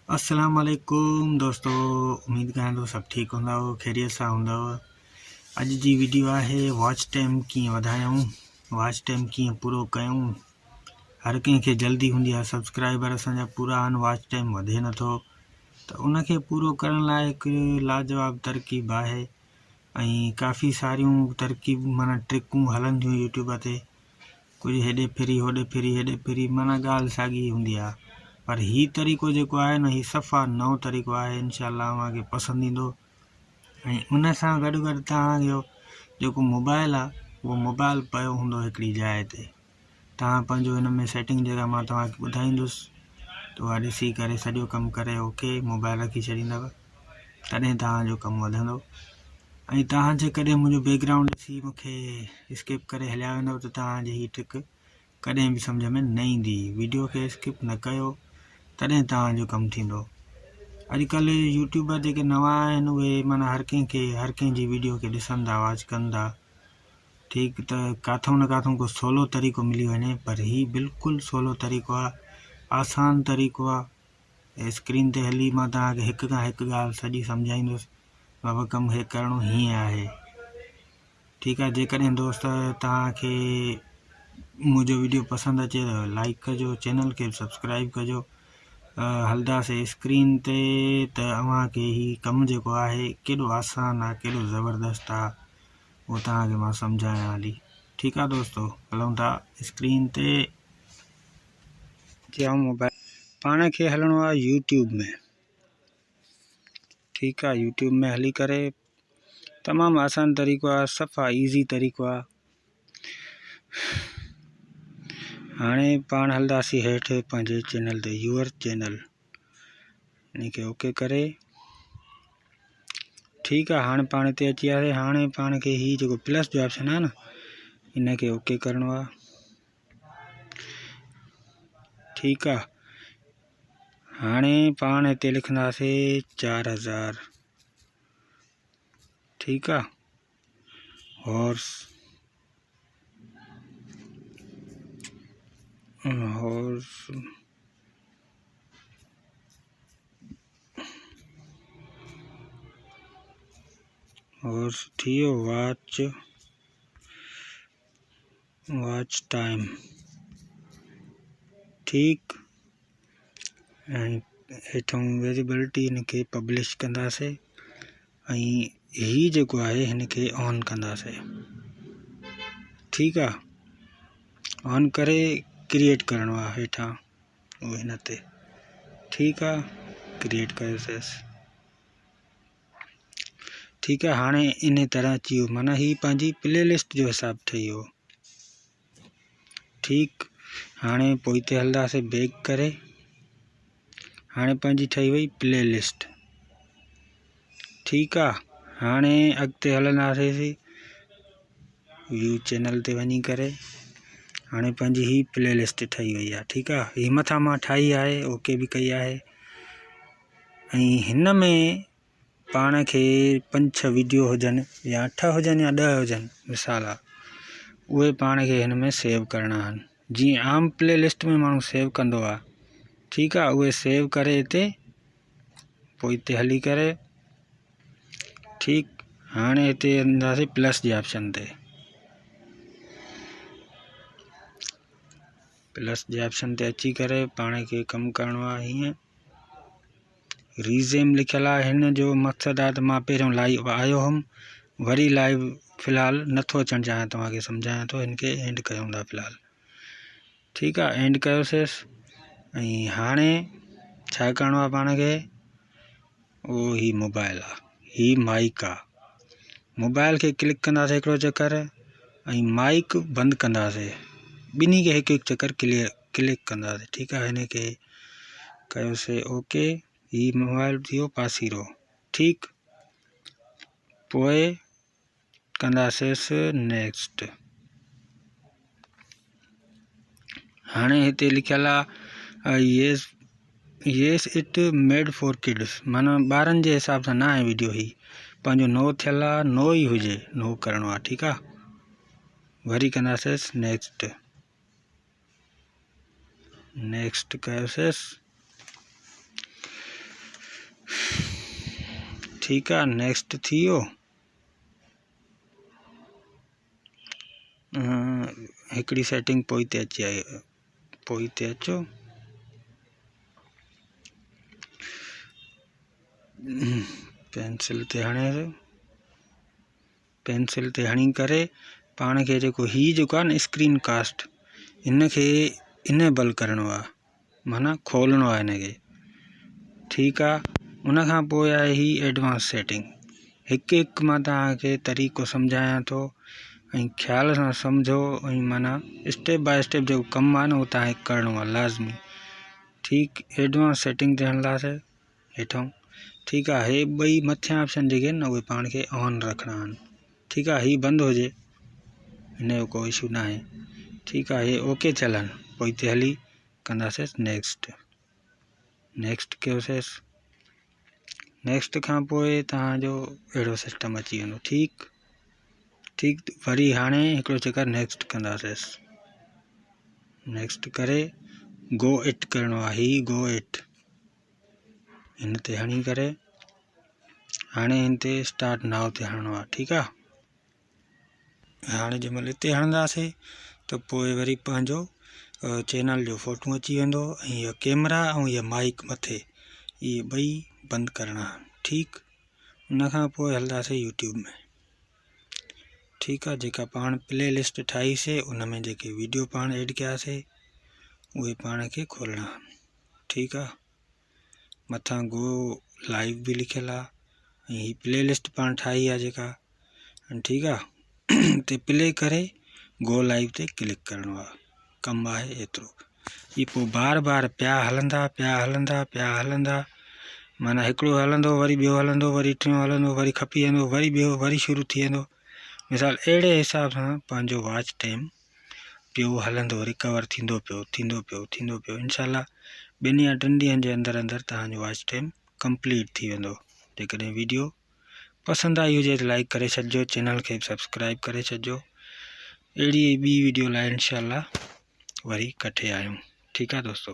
अस्सलाम वालेकुम दोस्तों, उम्मीद कयां थो सभु ठीकु हूंदव, ख़ैरियत सां हूंदव। अॼु जी वीडियो आहे वॉच टाइम कीअं वधायूं, वॉच टाइम कीअं पूरो कयूं। हर कंहिंखे जल्दी हूंदी आहे, सब्सक्राइबर असांजा पूरा आहिनि, वॉच टाइम वधे नथो, त उनखे पूरो करण लाइ हिकु लाजवाब तरकीब आहे ऐं काफ़ी सारियूं तरकीब माना ट्रिकूं हलनि थियूं यूट्यूब ते। कुझु हेॾे फिरी होॾे फिरी हेॾे फिरी माना ॻाल्हि साॻी हूंदी आहे, पर हीउ तरीक़ो जेको आहे न, हीउ सफ़ा नओं तरीक़ो आहे। इनशाला तव्हांखे पसंदि ईंदो। ऐं उन सां गॾु गॾु तव्हांजो जेको मोबाइल आहे उहो मोबाइल पियो हूंदो हिकिड़ी जाइ ते, तव्हां पंहिंजो हिन में सेटिंग जेका मां तव्हांखे ॿुधाईंदुसि त उहा ॾिसी करे सॼो कमु करे ओके मोबाइल रखी छॾींदव, तॾहिं तव्हांजो कमु वधंदो। ऐं तव्हां जेकॾहिं मुंहिंजो बैकग्राउंड ॾिसी मूंखे स्किप करे हलिया वेंदव त तव्हांजी हीअ ट्रिक कॾहिं बि सम्झ में न ईंदी। वीडियो खे स्किप न कयो, तॾहिं तव्हांजो कमु थींदो। अॼुकल्ह यूट्यूबर जेके नवां आहिनि उहे माना हर कंहिंजी वीडियो खे ॾिसनि था, वॉच कनि था। ठीकु, त किथां न किथां को सवलो तरीक़ो मिली वञे, पर हीउ बिल्कुलु सवलो तरीक़ो आहे, आसान तरीक़ो आहे। स्क्रीन ते हली मां तव्हांखे हिकु खां हिकु ॻाल्हि सॼी सम्झाईंदुसि, बाबा कमु हे करिणो हीअं आहे। ठीकु आहे, जेकॾहिं दोस्त तव्हांखे मुंहिंजो वीडियो पसंदि अचे त लाइक कजो, चैनल खे सब्सक्राइब कजो। हलंदासीं स्क्रीन ते त अव्हांखे हीउ कमु जेको आहे केॾो आसान आहे, केॾो ज़बरदस्त आहे, उहो तव्हांखे मां सम्झायां हली। ठीकु आहे दोस्तो, हलूं था स्क्रीन ते। जाम मोबाइल पाण खे हलणो आहे यूट्यूब में। ठीकु आहे, यूट्यूब में हली करे तमामु आसान तरीक़ो आहे, सफ़ा ईज़ी तरीक़ो आहे। हाणे पाण हलंदासीं हेठि पंहिंजे चैनल ते, यूअर चैनल, इन खे ओके करे। ठीकु आहे, हाणे पाण हिते अची वियासीं। हाणे पाण खे हीउ जेको प्लस जो ऑप्शन आहे न, इन खे ओके करिणो आहे। ठीकु आहे, हाणे पाण हिते लिखंदासीं 4000। ठीकु आहे, हॉर्स थी वियो। Watch time. ठीकु, ऐं हेठां विजिबिलिटी हिन खे पब्लिश कंदासीं ऐं हीउ जेको आहे हिन खे ऑन कंदासीं। ठीकु आहे, ऑन करे क्रिएट करिणो आहे हेठां उहो हिन ते। ठीकु आहे, क्रिएट कयोसीं। ठीकु आहे, हाणे इन तरह अची वियो, माना हीउ पंहिंजी प्लेलिस्ट जो हिसाबु ठही वियो। ठीकु, हाणे पोइ हिते हलंदासीं बैक करे। हाणे पंहिंजी ठही वई प्लेलिस्ट। ठीकु आहे, हाणे अॻिते हलंदासीं व्यू चैनल ते वञी करे। हाणे पंहिंजी ही प्लेलिस्ट ठही वई आहे। ठीकु आहे, हीअ मथां मां ठाही आहे, ओके बि कई आहे। ऐं हिन में पाण खे 5-6 वीडियो हुजनि या 8 हुजनि या 10 हुजनि, मिसाल आहे, उहे पाण खे हिन में सेव करणा आहिनि। जीअं आम प्लेलिस्ट में माण्हू सेव कंदो आहे। ठीकु आहे, उहे सेव करे हिते, पोइ हिते हली करे। ठीकु, हाणे हिते ईंदासीं प्लस जे ऑप्शन ते। प्लस जे ऑप्शन ते अची करे पाण खे कमु करिणो आहे। हीअं रीज़ेम लिखियलु आहे, हिन जो मक़सदु आहे त मां पहिरियों लाइव आयो हुउमि, वरी लाइव फ़िलहालु नथो अचणु चाहियां, तव्हांखे सम्झायां थो। हिन खे एंड कयूं था फ़िलहालु। ठीकु आहे, एंड कयोसीं। ऐं हाणे छा करिणो आहे पाण खे, उहो ही मोबाइल आहे, ही माइक आहे। मोबाइल खे क्लिक कंदासीं हिकिड़ो चकर, ऐं माइक बंदि कंदासीं। ॿिन्ही खे हिकु हिकु चकर क्लिक कंदासीं। ठीकु आहे, हिन खे कयोसीं ओके। ही मोबाइल थी वियो पासीरो। ठीकु, पोइ कंदासीं नेक्स्ट। हाणे हिते लिखियलु आहे yes it made for kids, माना ॿारनि जे हिसाब सां न आहे वीडियो। ही पंहिंजो नो थियलु आहे, नो ई हुजे, नो करिणो आहे। ठीकु आहे, वरी कंदासीं नेक्स्ट कयोसीं। ठीक है। नेक्स्ट थी वियो। हिकिड़ी सेटिंग पोइ ते अची आई, पोइ ते अचो। पेंसिल ते हणे, पेंसिल ते हणी करे पाण खे जेको ही जेको आहे न स्क्रीन कास्ट, इन खे इनेबल करिणो आहे, माना खोलणो आहे हिन खे। ठीकु आहे। उन खां पोइ आहे ही एडवांस सेटिंग। हिकु हिकु मां तव्हांखे तरीक़ो सम्झायां थो ऐं ख़्याल सां सम्झो ऐं माना स्टेप बाय स्टेप जेको कमु आहे न उहो तव्हांखे करिणो आहे लाज़मी। ठीकु। एडवांस सेटिंग ते हणंदासीं हेठों। ठीकु आहे। हे ॿई मथियां ऑप्शन जेके आहिनि न उहे पाण खे ऑन रखणा आहिनि। ठीकु आहे। हीउ बंदि हुजे हिन जो कोई इशू न आहे। ठीकु आहे। हे ओके चलनि, पोइ हिते हली कंदासीं नेक्स्ट। नेक्स्ट कयोसीं। नेक्स्ट खां पोइ तव्हांजो अहिड़ो सिस्टम अची वेंदो। ठीकु ठीकु। वरी हाणे हिकिड़ो चकर नेक्स्ट कंदासीं। नेक्स्ट करे गो इट करिणो आहे। ही गो इट हिन ते हणी करे हाणे हिन ते स्टार्ट नाउ ते हणणो आहे। ठीकु आहे। हाणे जंहिं महिल हिते हणंदासीं त पोइ वरी पंहिंजो चैनल जो फ़ोटो अची वेंदो ऐं इहा कैमरा ऐं इहा माइक मथे इहे ॿई बंदि करणा आहिनि। ठीकु। उन खां पोइ हलंदासीं यूट्यूब में। ठीकु आहे। जेका पाण प्ले लिस्ट ठाहीसीं उन में जेके वीडियो पाण ऐड कयासीं उहे पाण खे खोलणा आहिनि। ठीकु आहे। मथां गो लाइव बि लिखियलु आहे ऐं हीअ प्ले लिस्ट पाण ठाही आहे जेका। ठीकु आहे। ते प्ले करे गो लाइव ते क्लिक करिणो आहे। कमु आहे एतिरो। हीअ पोइ बार बार पिया हलंदा माना हिकिड़ो हलंदो वरी ॿियो हलंदो वरी टियों हलंदो वरी खपी वेंदो वरी ॿियो वरी शुरू थी वेंदो। मिसाल अहिड़े हिसाब सां पंहिंजो वॉच टाइम पियो हलंदो, रिकवर थींदो पियो। इंशाल्लाह 2 या 3 ॾींहंनि जे अंदरि तव्हांजो वॉच टाइम कंप्लीट थी वेंदो। जेकॾहिं वीडियो पसंदि आई हुजे त लाइक करे छॾिजो, चैनल खे सब्सक्राइब करे छॾिजो। अहिड़ी ॿी वीडियो लाइ इंशाल्लाह वरी कठे आहियूं। ठीकु आहे दोस्तों।